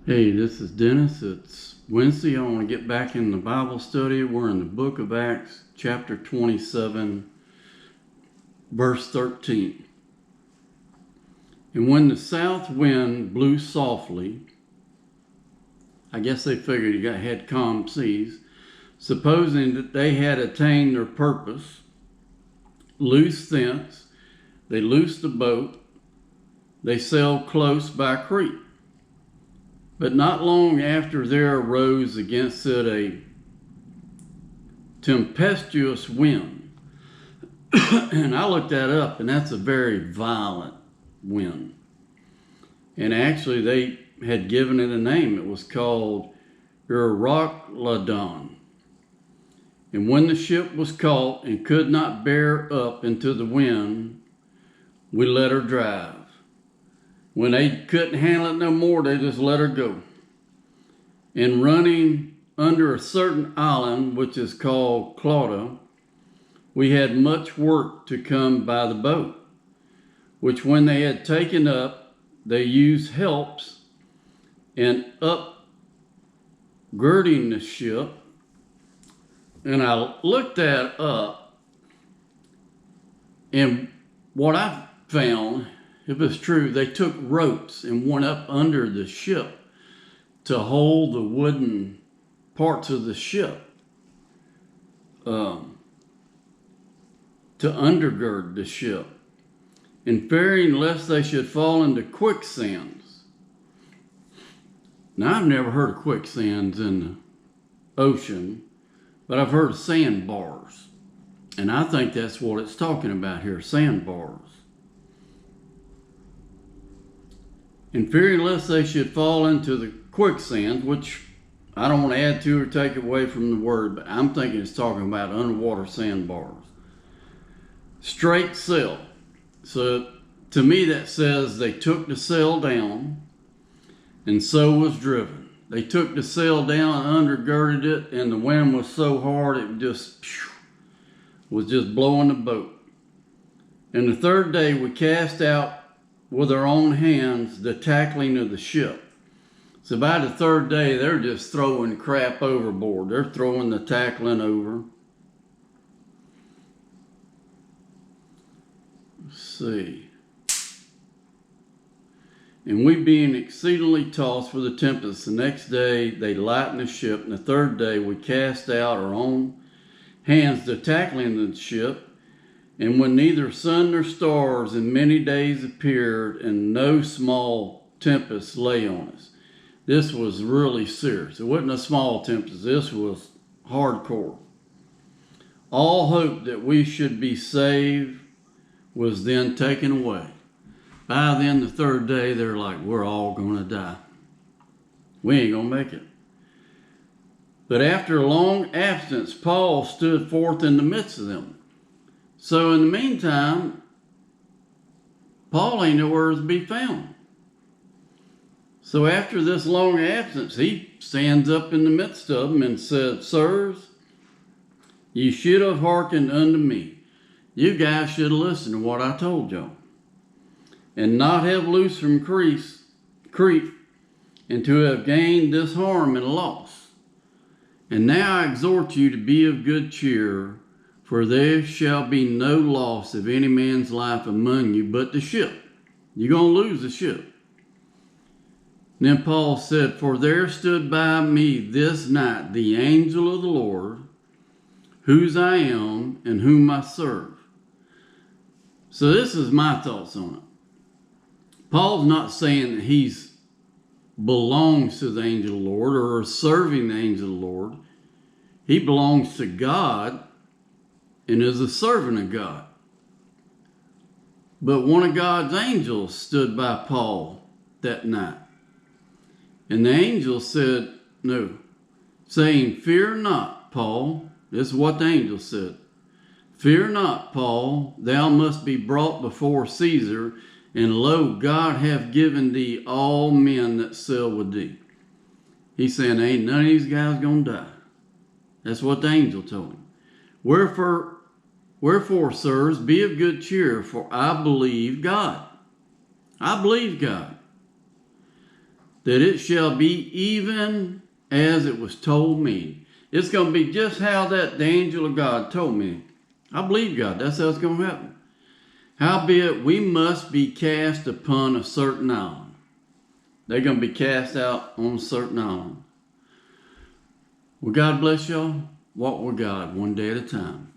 Hey, this is Dennis. It's Wednesday. I want to get back in the Bible study. We're in the book of Acts, chapter 27, verse 13. And when the south wind blew softly, I guess they figured you had calm seas, supposing that they had attained their purpose, loosed thence, they loosed the boat, they sailed close by Crete. But not long after there arose against it a tempestuous wind. And I looked that up, and that's a very violent wind. And actually, they had given it a name. It was called Euroclydon. And when the ship was caught and could not bear up into the wind, we let her drive. When they couldn't handle it no more, they just let her go. And running under a certain island, which is called Clauda, we had much work to come by the boat, which when they had taken up, they used helps, and upgirding the ship. And I looked that up, and what I found, if it's true, they took ropes and went up under the ship to hold the wooden parts of the ship, to undergird the ship, and fearing lest they should fall into quicksands. Now, I've never heard of quicksands in the ocean, but I've heard of sandbars, and I think that's what it's talking about here, sandbars. And fearing lest they should fall into the quicksand, which I don't want to add to or take away from the word, but I'm thinking it's talking about underwater sandbars. Straight sail. So to me that says they took the sail down, and so was driven. They took the sail down, undergirded it, and the wind was so hard it was just blowing the boat. And the third day we cast out with our own hands the tackling of the ship. So by the third day, they're just throwing crap overboard. They're throwing the tackling over. Let's see. And we being exceedingly tossed with the tempest, the next day they lightened the ship, and the third day we cast out our own hands the tackling of the ship. And when neither sun nor stars in many days appeared, and no small tempest lay on us. This was really serious. It wasn't a small tempest. This was hardcore. All hope that we should be saved was then taken away. By then, the third day, they're like, we're all going to die. We ain't going to make it. But after a long absence, Paul stood forth in the midst of them. So in the meantime, Paul ain't nowhere to be found. So after this long absence, he stands up in the midst of them and said, Sirs, you should have hearkened unto me. You guys should have listened to what I told y'all, and not have loosed from Crete, and to have gained this harm and loss. And now I exhort you to be of good cheer, for there shall be no loss of any man's life among you but the ship. You're going to lose the ship. And then Paul said, For there stood by me this night the angel of the Lord, whose I am and whom I serve. So this is my thoughts on it. Paul's not saying that he belongs to the angel of the Lord or is serving the angel of the Lord. He belongs to God and is a servant of God. But one of God's angels stood by Paul that night. And the angel said, no, saying, Fear not, Paul. This is what the angel said. Fear not, Paul, thou must be brought before Caesar, and lo, God hath given thee all men that sail with thee. He's saying, ain't none of these guys going to die. That's what the angel told him. Wherefore, sirs, be of good cheer, for I believe God. I believe God. that it shall be even as it was told me. It's going to be just how the angel of God told me. I believe God. That's how it's going to happen. Howbeit, we must be cast upon a certain island. They're going to be cast out on a certain island. Well, God bless y'all. Walk with God one day at a time.